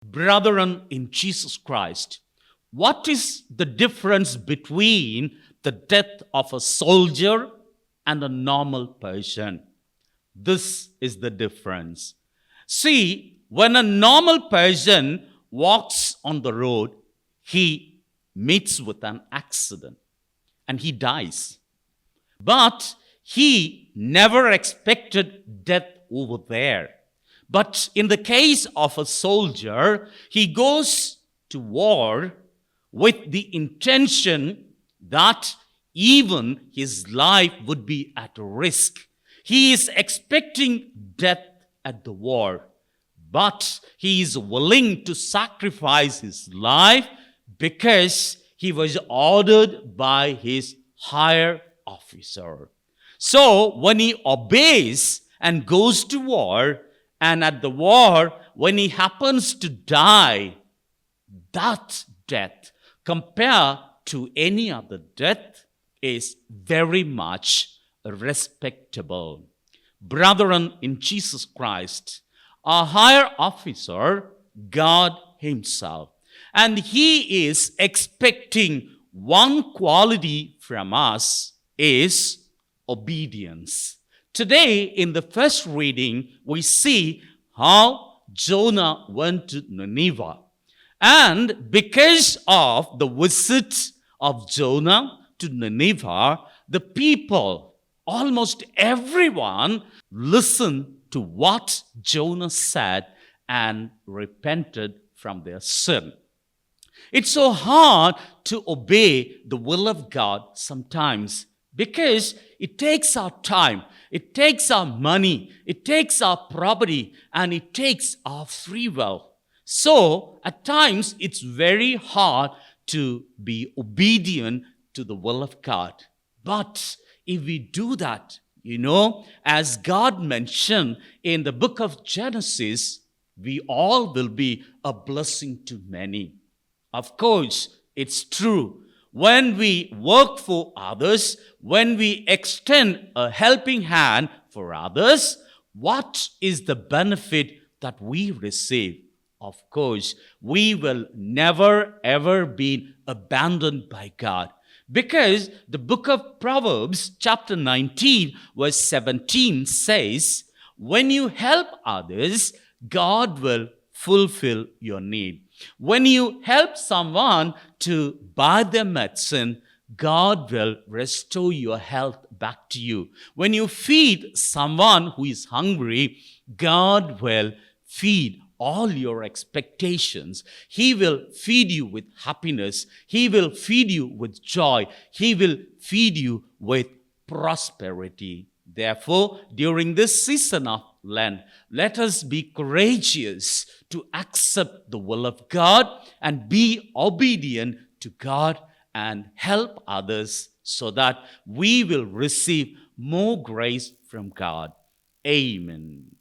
Brethren in Jesus Christ, what is the difference between the death of a soldier and a normal person? This is the difference. See, when a normal person walks on the road, he meets with an accident and he dies. But he never expected death over there. But in the case of a soldier, he goes to war with the intention that even his life would be at risk. He is expecting death at the war, but he is willing to sacrifice his life because he was ordered by his higher officer. So when he obeys and goes to war, and at the war, when he happens to die, that death, compared to any other death, is very much respectable. Brethren in Jesus Christ, our higher officer, God Himself, and He is expecting one quality from us is obedience. Today, in the first reading, we see how Jonah went to Nineveh. And because of the visit of Jonah to Nineveh, the people, almost everyone, listened to what Jonah said and repented from their sin. It's so hard to obey the will of God sometimes because it takes our time, it takes our money, it takes our property, and it takes our free will. So, at times, it's very hard to be obedient to the will of God. But if we do that, as God mentioned in the book of Genesis, we all will be a blessing to many. Of course, it's true. When we work for others, when we extend a helping hand for others, what is the benefit that we receive? Of course, we will never ever be abandoned by God. Because the book of Proverbs, chapter 19, verse 17 says, when you help others, God will fulfill your need. When you help someone to buy their medicine, God will restore your health back to you. When you feed someone who is hungry, God will feed all your expectations. He will feed you with happiness. He will feed you with joy. He will feed you with prosperity. Therefore, during this season of Lent, let us be courageous to accept the will of God and be obedient to God and help others so that we will receive more grace from God. Amen.